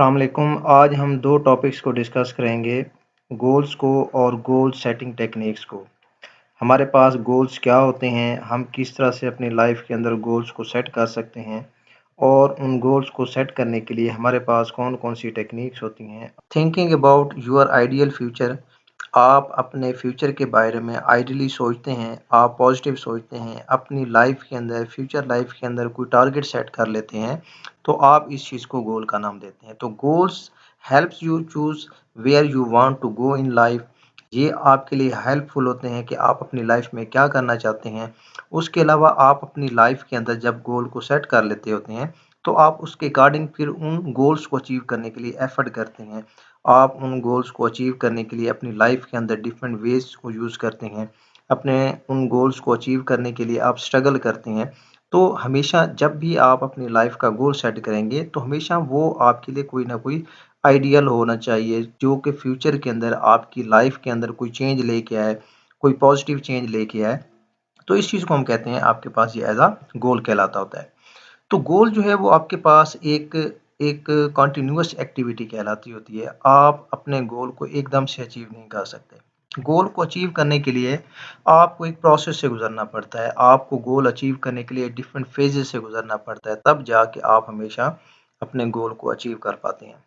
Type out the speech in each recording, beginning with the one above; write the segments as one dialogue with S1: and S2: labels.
S1: अस्सलाम वालेकुम। आज हम 2 टॉपिक्स को डिस्कस करेंगे, गोल्स को और गोल सेटिंग टेक्निक्स को। हमारे पास गोल्स क्या होते हैं, हम किस तरह से अपनी लाइफ के अंदर गोल्स को सेट कर सकते हैं और उन गोल्स को सेट करने के लिए हमारे पास कौन-कौन सी टेक्निक्स होती हैं। Thinking about your ideal future, आप अपने फ्यूचर के बारे में आइडियली सोचते हैं, आप पॉजिटिव सोचते हैं, अपनी लाइफ के अंदर फ्यूचर लाइफ के अंदर कोई टारगेट सेट कर लेते हैं, तो आप इस चीज़ को गोल का नाम देते हैं। तो goals helps you choose where you want to go in life. ये आपके लिए हेल्पफुल होते हैं कि आप अपनी लाइफ में क्या करना चाहते हैं। उसके अलावा आप अपनी लाइफ के अंदर जब गोल को सेट कर लेते होते हैं, तो आप उसके अकॉर्डिंग फिर उन गोल्स को अचीव करने के लिए एफर्ट करते हैं। आप उन गोल्स को अचीव करने के लिए अपनी लाइफ के अंदर डिफरेंट वेज़ को यूज़ करते हैं। अपने उन गोल्स को अचीव करने के लिए आप स्ट्रगल करते हैं। तो हमेशा जब भी आप अपनी लाइफ का गोल सेट करेंगे, तो हमेशा वो आपके लिए कोई ना कोई आइडियल होना चाहिए, जो कि फ्यूचर के अंदर आपकी लाइफ के अंदर कोई चेंज लेके आए, कोई पॉजिटिव चेंज लेके आए। तो इस चीज़ को हम कहते हैं आपके पास ये एज़ अ गोल कहलाता होता है। तो गोल जो है वो आपके पास एक एक कंटिन्यूअस एक्टिविटी कहलाती होती है। आप अपने गोल को एकदम से अचीव नहीं कर सकते। गोल को अचीव करने के लिए आपको एक प्रोसेस से गुज़रना पड़ता है। आपको गोल अचीव करने के लिए डिफरेंट फ़ेज़ेज़ से गुज़रना पड़ता है, तब जाके आप हमेशा अपने गोल को अचीव कर पाते हैं।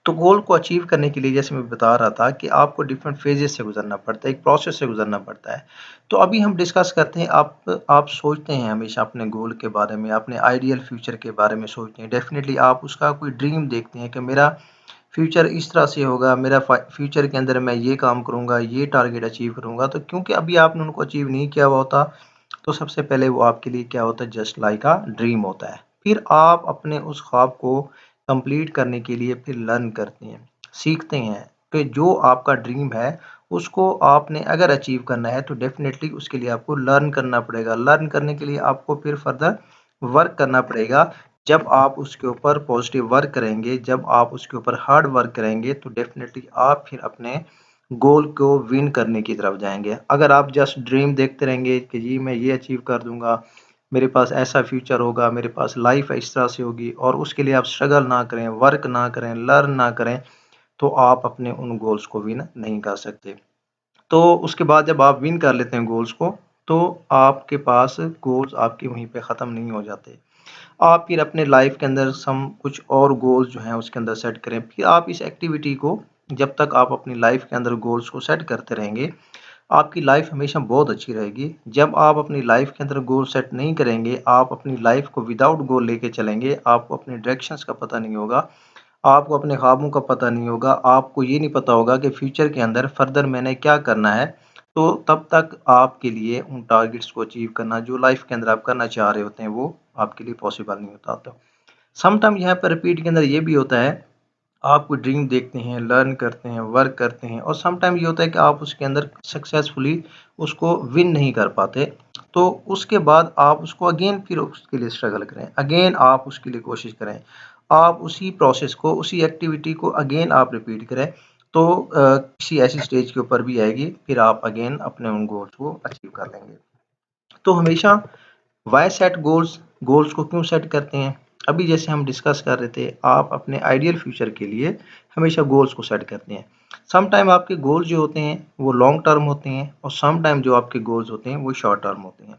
S1: तो गोल को अचीव करने के लिए जैसे मैं बता रहा था कि आपको डिफरेंट फेजेस से गुजरना पड़ता है, एक प्रोसेस से गुजरना पड़ता है। तो अभी हम डिस्कस करते हैं, आप सोचते हैं हमेशा अपने गोल के बारे में, अपने आइडियल फ्यूचर के बारे में सोचते हैं। डेफिनेटली आप उसका कोई ड्रीम देखते हैं कि मेरा फ्यूचर इस तरह से होगा, मेरा फ्यूचर के अंदर मैं ये काम करूँगा, ये टारगेट अचीव करूँगा। तो क्योंकि अभी आपने उनको अचीव नहीं किया हुआ होता, तो सबसे पहले वो आपके लिए क्या होता है, जस्ट लाइक अ ड्रीम होता है। फिर आप अपने उस ख्वाब को कंप्लीट करने के लिए फिर लर्न करते हैं, सीखते हैं कि जो आपका ड्रीम है उसको आपने अगर अचीव करना है, तो डेफ़िनेटली उसके लिए आपको लर्न करना पड़ेगा। लर्न करने के लिए आपको फिर फर्दर वर्क करना पड़ेगा। जब आप उसके ऊपर पॉजिटिव वर्क करेंगे, जब आप उसके ऊपर हार्ड वर्क करेंगे, तो डेफ़िनेटली आप फिर अपने गोल को विन करने की तरफ जाएँगे। अगर आप जस्ट ड्रीम देखते रहेंगे कि जी मैं ये अचीव कर दूँगा, मेरे पास ऐसा फ्यूचर होगा, मेरे पास लाइफ इस तरह से होगी, और उसके लिए आप स्ट्रगल ना करें, वर्क ना करें, लर्न ना करें, तो आप अपने उन गोल्स को विन नहीं कर सकते। तो उसके बाद जब आप विन कर लेते हैं गोल्स को, तो आपके पास गोल्स आपके वहीं पे ख़त्म नहीं हो जाते। आप फिर अपने लाइफ के अंदर सम कुछ और गोल्स जो हैं उसके अंदर सेट करें। फिर आप इस एक्टिविटी को जब तक आप अपनी लाइफ के अंदर गोल्स को सेट करते रहेंगे, आपकी लाइफ हमेशा बहुत अच्छी रहेगी। जब आप अपनी लाइफ के अंदर गोल सेट नहीं करेंगे, आप अपनी लाइफ को विदाउट गोल लेके चलेंगे, आपको अपने डायरेक्शंस का पता नहीं होगा, आपको अपने ख्वाबों का पता नहीं होगा, आपको ये नहीं पता होगा कि फ्यूचर के अंदर फर्दर मैंने क्या करना है, तो तब तक आपके लिए उन टारगेट्स को अचीव करना जो लाइफ के अंदर आप करना चाह रहे होते हैं, वो आपके लिए पॉसिबल नहीं होता। तो सम टाइम यहाँ पर रिपीट के अंदर ये भी होता है, आप कोई ड्रीम देखते हैं, लर्न करते हैं, वर्क करते हैं, और सम टाइम ये होता है कि आप उसके अंदर सक्सेसफुली उसको विन नहीं कर पाते। तो उसके बाद आप उसको अगेन फिर उसके लिए स्ट्रगल करें, अगेन आप उसके लिए कोशिश करें। आप उसी प्रोसेस को, उसी एक्टिविटी को अगेन आप रिपीट करें, तो किसी ऐसी स्टेज के ऊपर भी आएगी, फिर आप अगेन अपने उन गोल्स को अचीव कर लेंगे। तो हमेशा व्हाई सेट गोल्स, गोल्स को क्यों सेट करते हैं? अभी जैसे हम डिस्कस कर रहे थे, आप अपने आइडियल फ्यूचर के लिए हमेशा गोल्स को सेट करते हैं। सम टाइम आपके गोल्स जो होते हैं वो लॉन्ग टर्म होते हैं, और सम टाइम जो आपके गोल्स होते हैं वो शॉर्ट टर्म होते हैं।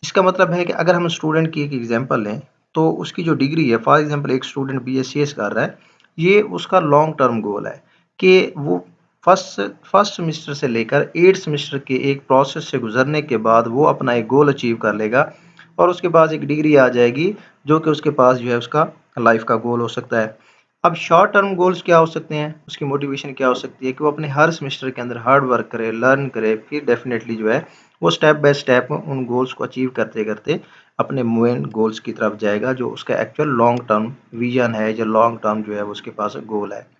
S1: इसका मतलब है कि अगर हम स्टूडेंट की एक एग्जांपल लें, तो उसकी जो डिग्री है, फॉर एग्जांपल एक स्टूडेंट बीएससीएस कर रहा है, ये उसका लॉन्ग टर्म गोल है कि वो फर्स्ट फर्स्ट सेमेस्टर से लेकर 8th सेमेस्टर के एक प्रोसेस से गुजरने के बाद वो अपना एक गोल अचीव कर लेगा, और उसके पास एक डिग्री आ जाएगी, जो कि उसके पास जो है उसका लाइफ का गोल हो सकता है। अब शॉर्ट टर्म गोल्स क्या हो सकते हैं, उसकी मोटिवेशन क्या हो सकती है कि वो अपने हर सेमेस्टर के अंदर हार्ड वर्क करे, लर्न करे, फिर डेफिनेटली जो है वो स्टेप बाय स्टेप उन गोल्स को अचीव करते-करते अपने मेन गोल्स की तरफ जाएगा, जो उसका एक्चुअल लॉन्ग टर्म विज़न है, जो लॉन्ग टर्म जो है वो उसके पास गोल है।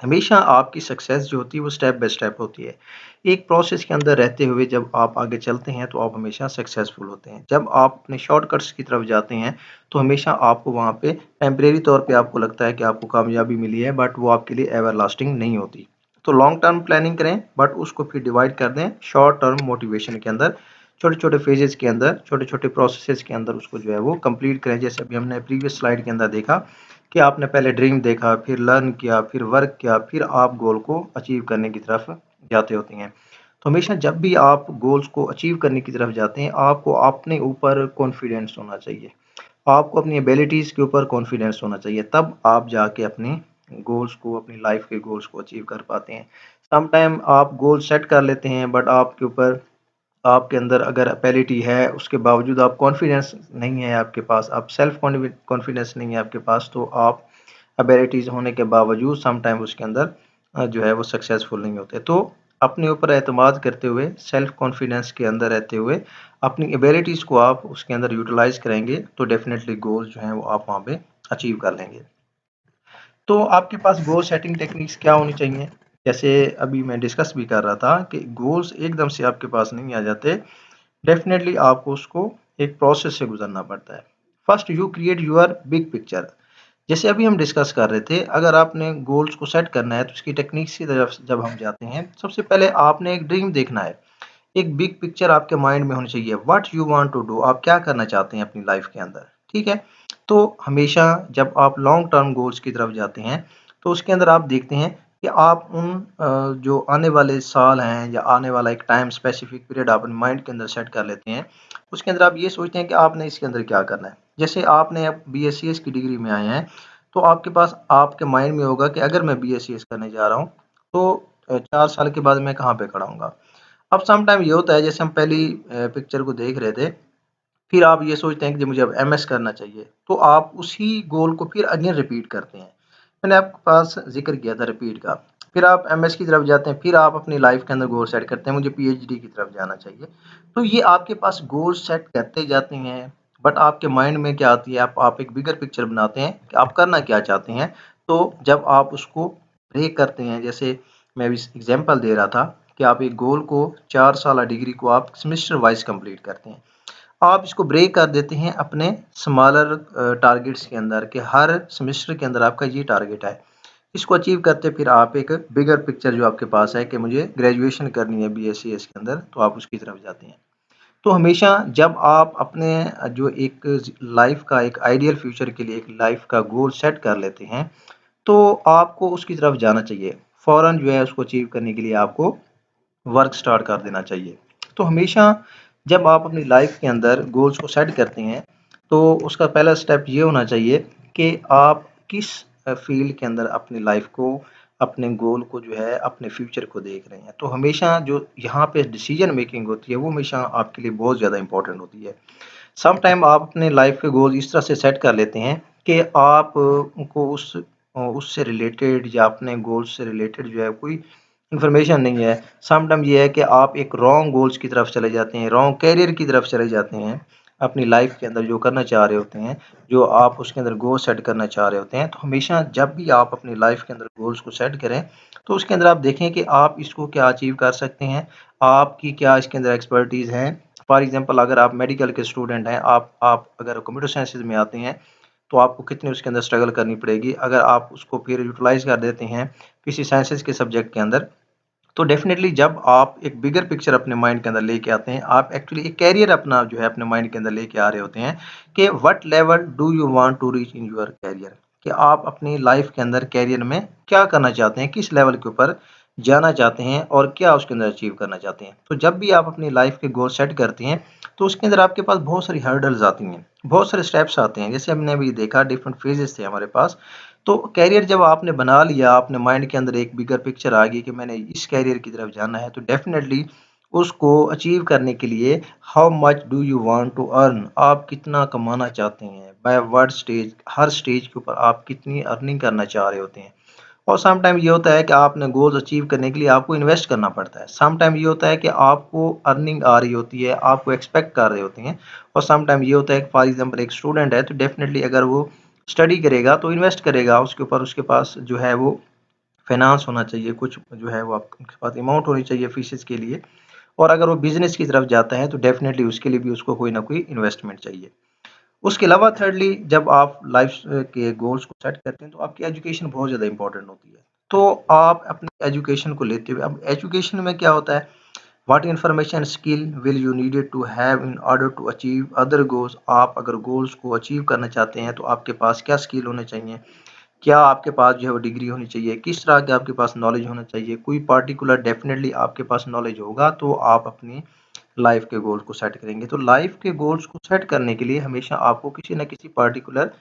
S1: हमेशा आपकी सक्सेस जो होती है वो स्टेप बाय स्टेप होती है। एक प्रोसेस के अंदर रहते हुए जब आप आगे चलते हैं, तो आप हमेशा सक्सेसफुल होते हैं। जब आप अपने शॉर्टकट्स की तरफ जाते हैं, तो हमेशा आपको वहाँ पे टेम्परेरी तौर पे आपको लगता है कि आपको कामयाबी मिली है, बट वो आपके लिए एवरलास्टिंग नहीं होती। तो लॉन्ग टर्म प्लानिंग करें, बट उसको फिर डिवाइड कर दें शॉर्ट टर्म मोटिवेशन के अंदर, छोटे-छोटे फेजेज़ के अंदर, छोटे-छोटे प्रोसेसेस के अंदर उसको जो है वो कंप्लीट करें। जैसे अभी हमने प्रीवियस स्लाइड के अंदर देखा कि आपने पहले ड्रीम देखा, फिर लर्न किया, फिर वर्क किया, फिर आप गोल को अचीव करने की तरफ जाते होते हैं। तो हमेशा जब भी आप गोल्स को अचीव करने की तरफ जाते हैं, आपको अपने ऊपर कॉन्फिडेंस होना चाहिए। आपको अपनी एबिलिटीज़ के ऊपर कॉन्फिडेंस होना चाहिए, तब आप जाके अपने गोल्स को, अपनी लाइफ़ के गोल्स को अचीव कर पाते हैं। सम टाइम आप गोल सेट कर लेते हैं, बट आपके ऊपर, आपके अंदर अगर एबिलिटी है, उसके बावजूद आप कॉन्फिडेंस नहीं है आपके पास, आप सेल्फ कॉन्फिडेंस नहीं है आपके पास, तो आप एबिलिटीज़ होने के बावजूद सम टाइम उसके अंदर जो है वो सक्सेसफुल नहीं होते। तो अपने ऊपर एतमाद करते हुए, सेल्फ कॉन्फिडेंस के अंदर रहते हुए, अपनी एबिलिटीज़ को आप उसके अंदर यूटिलाइज़ करेंगे, तो डेफ़िनेटली गोल्स जो हैं वो आप वहाँ पे अचीव कर लेंगे। तो आपके पास गोल सेटिंग टेक्निक्स क्या होनी चाहिए? जैसे अभी मैं डिस्कस भी कर रहा था कि गोल्स एकदम से आपके पास नहीं आ जाते, डेफ़िनेटली आपको उसको एक प्रोसेस से गुज़रना पड़ता है। First you create your big picture. जैसे अभी हम डिस्कस कर रहे थे, अगर आपने गोल्स को सेट करना है, तो उसकी टेक्निक्स की तरफ जब हम जाते हैं, सबसे पहले आपने एक ड्रीम देखना है। एक बिग पिक्चर आपके माइंड में होनी चाहिए, what you want to do, आप क्या करना चाहते हैं अपनी लाइफ के अंदर, ठीक है? तो हमेशा जब आप लॉन्ग टर्म गोल्स की तरफ जाते हैं, तो उसके अंदर आप देखते हैं कि आप उन जो आने वाले साल हैं या आने वाला एक टाइम स्पेसिफिक पीरियड आप अपने माइंड के अंदर सेट कर लेते हैं। उसके अंदर आप ये सोचते हैं कि आपने इसके अंदर क्या करना है। जैसे आपने अब BScs की डिग्री में आए हैं, तो आपके पास, आपके माइंड में होगा कि अगर मैं BScs करने जा रहा हूँ, तो 4 साल के बाद मैं कहाँ पे खड़ा हूँगा। अब सम टाइम ये होता है, जैसे हम पहली पिक्चर को देख रहे थे, फिर आप ये सोचते हैं कि मुझे अब MS करना चाहिए, तो आप उसी गोल को फिर अगेन रिपीट करते हैं। मैंने आपके पास ज़िक्र किया था रिपीट का। फिर आप MS की तरफ जाते हैं, फिर आप अपनी लाइफ़ के अंदर गोल सेट करते हैं, मुझे PhD की तरफ जाना चाहिए। तो ये आपके पास गोल सेट करते जाते हैं, बट आपके माइंड में क्या आती है, आप एक बिगर पिक्चर बनाते हैं कि आप करना क्या चाहते हैं। तो जब आप उसको ब्रेक करते हैं, जैसे मैं अभी एग्ज़ाम्पल दे रहा था कि आप एक गोल को, 4 साला डिग्री को आप सेमेस्टर वाइज़ कंप्लीट करते हैं। आप इसको ब्रेक कर देते हैं अपने स्मॉलर टारगेट्स के अंदर, कि हर सेमेस्टर के अंदर आपका ये टारगेट है। इसको अचीव करते फिर आप एक बिगर पिक्चर जो आपके पास है कि मुझे ग्रेजुएशन करनी है BScs के अंदर, तो आप उसकी तरफ जाते हैं। तो हमेशा जब आप अपने जो एक लाइफ़ का एक आइडियल फ्यूचर के लिए एक लाइफ़ का गोल सेट कर लेते हैं, तो आपको उसकी तरफ जाना चाहिए। फ़ौरन जो है उसको अचीव करने के लिए आपको वर्क स्टार्ट कर देना चाहिए। तो हमेशा जब आप अपनी लाइफ के अंदर गोल्स को सेट करते हैं, तो उसका पहला स्टेप ये होना चाहिए कि आप किस फ़ील्ड के अंदर अपनी लाइफ को, अपने गोल को जो है, अपने फ्यूचर को देख रहे हैं। तो हमेशा जो यहाँ पे डिसीज़न मेकिंग होती है, वो हमेशा आपके लिए बहुत ज़्यादा इम्पोर्टेंट होती है। सम टाइम आप अपने लाइफ के गोल इस तरह से सेट कर लेते हैं कि आप को उससे रिलेटेड या अपने गोल्स से रिलेटेड जो है कोई इन्फॉर्मेशन नहीं है। सम टाइम ये है कि आप एक रॉन्ग गोल्स की तरफ चले जाते हैं, रॉन्ग करियर की तरफ चले जाते हैं। अपनी लाइफ के अंदर जो करना चाह रहे होते हैं, जो आप उसके अंदर गोल सेट करना चाह रहे होते हैं, तो हमेशा जब भी आप अपनी लाइफ के अंदर गोल्स को सेट करें, तो उसके अंदर आप देखें कि आप इसको क्या अचीव कर सकते हैं, आपकी क्या इसके अंदर एक्सपर्टीज़ है। फॉर एग्ज़ाम्पल, अगर आप मेडिकल के स्टूडेंट हैं, आप अगर कंप्यूटर साइंसेज़ में आते हैं, तो आपको कितनी उसके अंदर स्ट्रगल करनी पड़ेगी। अगर आप उसको फिर यूटिलाइज़ कर देते हैं किसी साइंसेज़ के सब्जेक्ट के अंदर, तो डेफ़िनेटली जब आप एक बिगर पिक्चर अपने माइंड के अंदर लेके आते हैं, आप एक्चुअली एक कैरियर अपना जो है अपने माइंड के अंदर लेके आ रहे होते हैं कि what level do you want to reach in your career, कि आप अपनी लाइफ़ के अंदर करियर में क्या करना चाहते हैं, किस लेवल के ऊपर जाना चाहते हैं और क्या उसके अंदर अचीव करना चाहते हैं। तो जब भी आप अपनी लाइफ़ के गोल सेट करते हैं, तो उसके अंदर आपके पास बहुत सारी हर्डल्स आती हैं, बहुत सारे स्टेप्स आते हैं। जैसे हमने अभी देखा, डिफरेंट फेजेस थे हमारे पास। तो करियर जब आपने बना लिया, आपने माइंड के अंदर एक बिगर पिक्चर आ गई कि मैंने इस करियर की तरफ जाना है, तो डेफ़िनेटली उसको अचीव करने के लिए how much do you want to earn, आप कितना कमाना चाहते हैं, बाय व्हाट स्टेज, हर स्टेज के ऊपर आप कितनी अर्निंग करना चाह रहे होते हैं। और सम टाइम ये होता है कि आपने गोल्स अचीव करने के लिए आपको इन्वेस्ट करना पड़ता है। सम टाइम ये होता है कि आपको अर्निंग आ रही होती है, आपको एक्सपेक्ट कर रहे होते हैं। और सम टाइम ये होता है कि फॉर एग्ज़ाम्पल एक स्टूडेंट है, तो डेफ़िनेटली अगर वो स्टडी करेगा तो इन्वेस्ट करेगा, उसके ऊपर उसके पास जो है वो फाइनेंस होना चाहिए, कुछ जो है वो आपके पास अमाउंट होनी चाहिए फीसेस के लिए। और अगर वो बिज़नेस की तरफ जाता है, तो डेफ़िनेटली उसके लिए भी उसको कोई ना कोई इन्वेस्टमेंट चाहिए। उसके अलावा थिर्डली, जब आप लाइफ के गोल्स को सेट करते हैं, तो आपकी एजुकेशन बहुत ज़्यादा इंपॉर्टेंट होती है। तो आप अपनी एजुकेशन को लेते हुए, अब एजुकेशन में क्या होता है, what information skill will you needed to have in order to achieve other goals. आप अगर गोल्स को अचीव करना चाहते हैं तो आपके पास क्या स्किल होने चाहिए, क्या आपके पास जो है वो डिग्री होनी चाहिए, किस तरह के आपके पास नॉलेज होना चाहिए, कोई पार्टिकुलर डेफिनेटली आपके पास नॉलेज होगा तो आप अपनी लाइफ के गोल्स को सेट करेंगे। तो लाइफ के गोल्स को सेट करने के लिए हमेशा आपको किसी न किसी पार्टिकुलर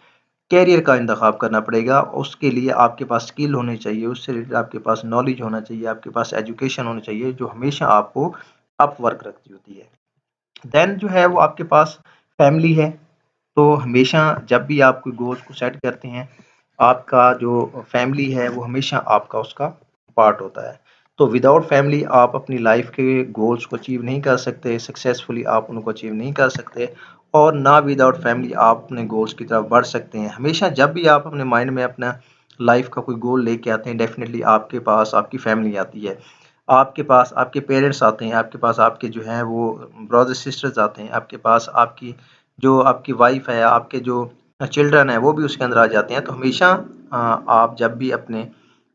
S1: कैरियर का इंतखाब करना पड़ेगा। उसके लिए आपके पास स्किल होनी चाहिए, उससे रिलेटेड आपके पास नॉलेज होना चाहिए, आपके पास एजुकेशन होनी चाहिए जो हमेशा आपको अपवर्क रखती होती है। देन जो है वो आपके पास फैमिली है। तो हमेशा जब भी आप कोई गोल्स को सेट करते हैं, आपका जो फैमिली है वो हमेशा आपका उसका पार्ट होता है। तो विदाउट फैमिली आप अपनी लाइफ के गोल्स को अचीव नहीं कर सकते, सक्सेसफुली आप उनको अचीव नहीं कर सकते, और ना विदाउट फैमिली आप अपने गोल्स की तरफ बढ़ सकते हैं। हमेशा जब भी आप अपने माइंड में अपना लाइफ का कोई गोल लेके आते हैं, डेफिनेटली आपके पास आपकी फैमिली आती है, आपके पास आपके पेरेंट्स आते हैं, आपके पास आपके जो हैं वो ब्रदर्स सिस्टर्स आते हैं, आपके पास आपकी जो आपकी वाइफ है, आपके जो चिल्ड्रन है वो भी उसके अंदर आ जाते हैं। तो हमेशा आप जब भी अपने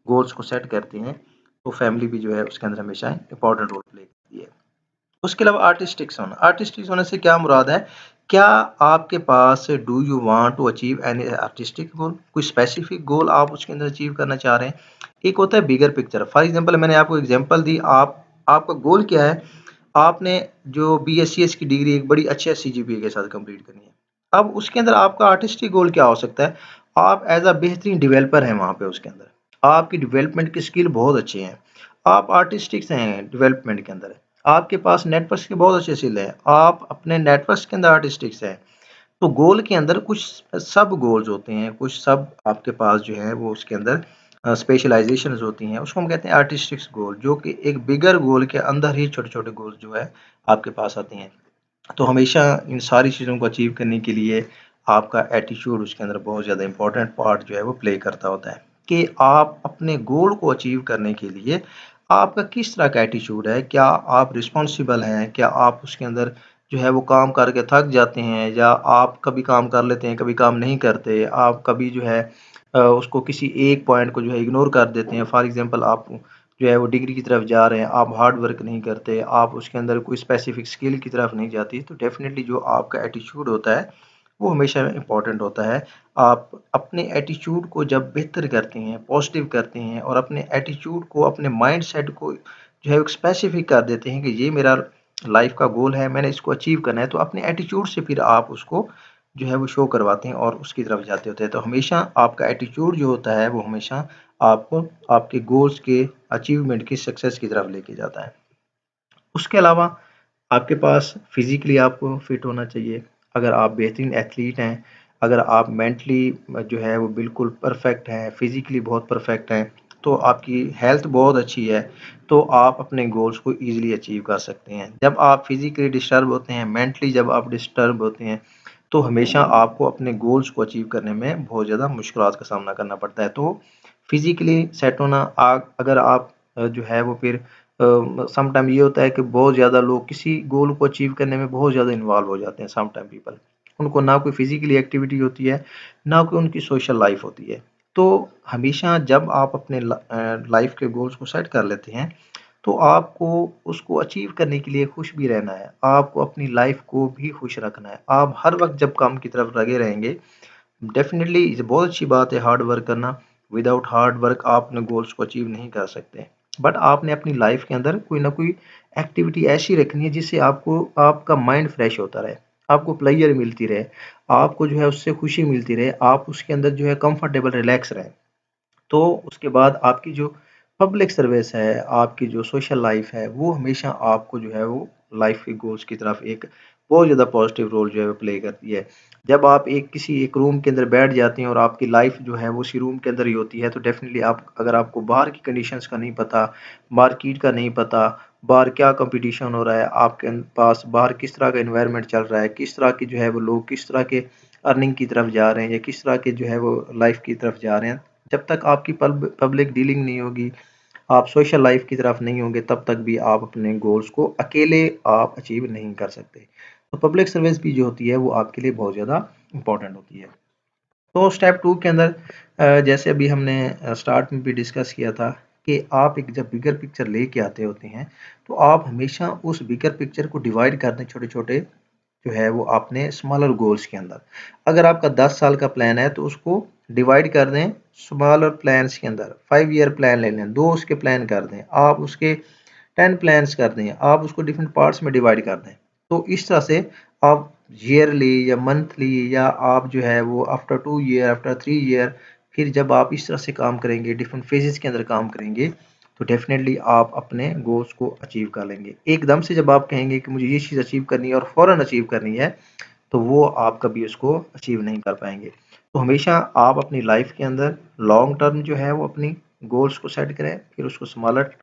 S1: गोल्स को सेट करते हैं तो फैमिली भी जो है उसके अंदर हमेशा इंपॉर्टेंट रोल प्ले करती है। उसके अलावा आर्टिस्टिक्स होने से क्या मुराद है, क्या आपके पास do you want to achieve any artistic goal, कोई स्पेसिफिक गोल आप उसके अंदर अचीव करना चाह रहे हैं। एक होता है बिगर पिक्चर। फॉर एग्जांपल मैंने आपको एग्जांपल दी, आप आपका गोल क्या है, आपने जो बीएससीएस की डिग्री एक बड़ी अच्छे सीजीपीए के साथ कंप्लीट करनी है। अब उसके अंदर आपका आर्टिस्टिक गोल क्या हो सकता है, आप एज अ बेहतरीन डेवलपर हैं वहाँ पे, उसके अंदर आपकी डेवलपमेंट की स्किल बहुत अच्छी है, आप आर्टिस्टिक्स हैं डेवलपमेंट के अंदर, आपके पास नेटवर्क्स के बहुत अच्छे स्किल हैं, आप अपने नेटवर्क्स के अंदर आर्टिस्टिक्स हैं। तो गोल के अंदर कुछ सब गोल्स होते हैं, कुछ सब आपके पास जो है वो उसके अंदर स्पेशलाइजेशंस होती हैं, उसको हम कहते हैं आर्टिस्टिक्स गोल, जो कि एक बिगर गोल के अंदर ही छोटे-छोटे गोल्स जो है आपके पास आते हैं। तो हमेशा इन सारी चीज़ों को अचीव करने के लिए आपका एटीट्यूड उसके अंदर बहुत ज़्यादा इम्पोर्टेंट पार्ट जो है वो प्ले करता होता है, कि आप अपने गोल को अचीव करने के लिए आपका किस तरह का एटीट्यूड है, क्या आप रिस्पॉन्सिबल हैं, क्या आप उसके अंदर जो है वो काम करके थक जाते हैं, या आप कभी काम कर लेते हैं कभी काम नहीं करते, आप कभी जो है उसको किसी एक पॉइंट को जो है इग्नोर कर देते हैं। फॉर एग्जांपल आप जो है वो डिग्री की तरफ जा रहे हैं, आप हार्ड वर्क नहीं करते, आप उसके अंदर कोई स्पेसिफिक स्किल की तरफ नहीं जाती, तो डेफ़िनेटली जो आपका एटीट्यूड होता है, वो हमेशा इम्पोर्टेंट होता है। आप अपने एटीट्यूड को जब बेहतर करते हैं, पॉज़िटिव करते हैं और अपने एटीट्यूड को, अपने माइंडसेट को जो है एक स्पेसिफिक कर देते हैं कि ये मेरा लाइफ़ का गोल है, मैंने इसको अचीव करना है, तो अपने एटीट्यूड से फिर आप उसको जो है वो शो करवाते हैं और उसकी तरफ जाते होते हैं। तो हमेशा आपका एटीट्यूड जो होता है, वो हमेशा आपको आपके गोल्स के अचीवमेंट की सक्सेस की तरफ लेके जाता है। उसके अलावा आपके पास फिज़िकली आपको फिट होना चाहिए। अगर आप बेहतरीन एथलीट हैं, अगर आप मेंटली जो है वो बिल्कुल परफेक्ट हैं, फिज़िकली बहुत परफेक्ट हैं, तो आपकी हेल्थ बहुत अच्छी है, तो आप अपने गोल्स को ईज़िली अचीव कर सकते हैं। जब आप फिज़िकली डिस्टर्ब होते हैं, मेंटली जब आप डिस्टर्ब होते हैं, तो हमेशा आपको अपने गोल्स को अचीव करने में बहुत ज़्यादा मुश्किलात का सामना करना पड़ता है। तो फिज़िकली सेट होना, अगर आप जो है वो फिर सम टाइम ये होता है कि बहुत ज़्यादा लोग किसी गोल को अचीव करने में बहुत ज़्यादा इन्वॉल्व हो जाते हैं। सम टाइम पीपल, उनको ना कोई फिज़िकली एक्टिविटी होती है, ना कोई उनकी सोशल लाइफ़ होती है। तो हमेशा जब आप अपने लाइफ़ के गोल्स को सेट कर लेते हैं, तो आपको उसको अचीव करने के लिए खुश भी रहना है, आपको अपनी लाइफ़ को भी खुश रखना है। आप हर वक़्त जब काम की तरफ लगे रहेंगे, डेफ़िनेटली ये बहुत अच्छी बात है हार्ड वर्क करना। विदाउट हार्ड वर्क आप अपने गोल्स को अचीव नहीं कर सकते। बट आपने अपनी लाइफ़ के अंदर कोई ना कोई एक्टिविटी ऐसी रखनी है जिससे आपको आपका माइंड फ्रेश होता रहे, आपको प्लेज़र मिलती रहे, आपको जो है उससे खुशी मिलती रहे, आप उसके अंदर जो है कंफर्टेबल रिलैक्स रहें। तो उसके बाद आपकी जो पब्लिक सर्विस है, आपकी जो सोशल लाइफ़ है, वो हमेशा आपको जो है वो लाइफ़ के गोल्स की तरफ एक बहुत ज़्यादा पॉजिटिव रोल जो है वो प्ले करती है। जब आप किसी एक रूम के अंदर बैठ जाते हैं और आपकी लाइफ़ जो है वो उसी रूम के अंदर ही होती है, तो डेफ़िनिटली आप, अगर आपको बाहर की कंडीशंस का नहीं पता, मार्केट का नहीं पता, बाहर क्या कॉम्पिटिशन हो रहा है, आपके पास बाहर किस तरह का एनवायरनमेंट चल रहा है, किस तरह की जो है वो लोग किस तरह के अर्निंग की तरफ जा रहे हैं या किस तरह के जो है वो लाइफ़ की तरफ जा रहे हैं, जब तक आपकी पब्लिक डीलिंग नहीं होगी, आप सोशल लाइफ की तरफ नहीं होंगे, तब तक भी आप अपने गोल्स को अकेले आप अचीव नहीं कर सकते। तो पब्लिक सर्विस भी जो होती है वो आपके लिए बहुत ज़्यादा इम्पोर्टेंट होती है। तो स्टेप 2 के अंदर जैसे अभी हमने स्टार्ट में भी डिस्कस किया था कि आप एक जब बिगर पिक्चर लेके आते होते हैं, तो आप हमेशा उस बिगर पिक्चर को डिवाइड कर दें छोटे-छोटे जो है वो आपने स्मॉलर गोल्स के अंदर। अगर आपका 10 साल का प्लान है तो उसको डिवाइड कर दें स्मॉलर प्लान्स के अंदर। 5 ईयर प्लान ले लें, 2 उसके प्लान कर दें, आप उसके 10 प्लान्स कर दें, आप उसको डिफरेंट पार्ट्स में डिवाइड कर दें। तो इस तरह से आप ईयरली या मंथली या आप जो है वो आफ्टर 2 ईयर, आफ्टर 3 ईयर, फिर जब आप इस तरह से काम करेंगे, डिफरेंट फेजेस के अंदर काम करेंगे, तो डेफिनेटली आप अपने गोल्स को अचीव कर लेंगे। एकदम से जब आप कहेंगे कि मुझे ये चीज़ अचीव करनी है और फ़ौरन अचीव करनी है, तो वो आप कभी उसको अचीव नहीं कर पाएँगे। तो हमेशा आप अपनी लाइफ़ के अंदर लॉन्ग टर्म जो है वो अपनी गोल्स को सेट करें, फिर उसको स्मॉलर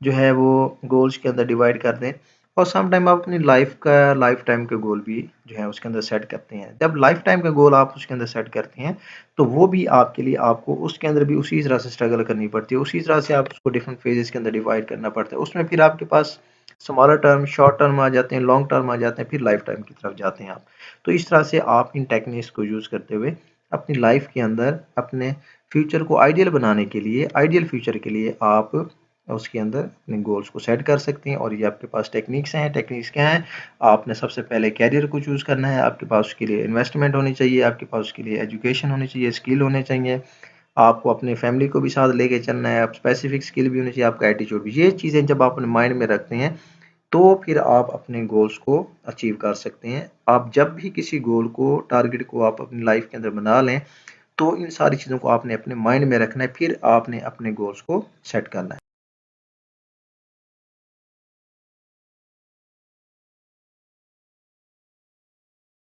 S1: जो है वो गोल्स के अंदर डिवाइड कर दें और सम टाइम आप अपनी लाइफ टाइम के गोल भी जो है उसके अंदर सेट करते हैं। जब लाइफ टाइम का गोल आप उसके अंदर सेट करते हैं, तो वो भी आपके लिए आपको उसके अंदर भी उसी तरह से स्ट्रगल करनी पड़ती है, उसी तरह से आप उसको डिफरेंट फेजेस के अंदर डिवाइड करना पड़ता है। उसमें फिर आपके पास स्मॉलर टर्म, शॉर्ट टर्म आ जाते हैं, लॉन्ग टर्म आ जाते हैं, फिर लाइफ टाइम की तरफ जाते हैं आप। तो इस तरह से आप इन टेक्निक्स को यूज़ करते हुए अपनी लाइफ के अंदर अपने फ्यूचर को आइडियल बनाने के लिए, आइडियल फ्यूचर के लिए आप उसके अंदर अपने गोल्स को सेट कर सकते हैं। और ये आपके पास टेक्निक्स हैं। टेक्निक्स क्या हैं? आपने सबसे पहले कैरियर को चूज़ करना है, आपके पास उसके लिए इन्वेस्टमेंट होनी चाहिए, आपके पास उसके लिए एजुकेशन होनी चाहिए, स्किल होने चाहिए, आपको अपने फैमिली को भी साथ लेके चलना है, आप स्पेसिफिक स्किल भी होनी चाहिए, आपका एटीट्यूड भी। ये चीज़ें जब आप अपने माइंड में रखते हैं, तो फिर आप अपने गोल्स को अचीव कर सकते हैं। आप जब भी किसी गोल को, टारगेट को आप अपनी लाइफ के अंदर बना लें, तो इन सारी चीज़ों को आपने अपने माइंड में रखना है, फिर आपने अपने गोल्स को सेट करना है।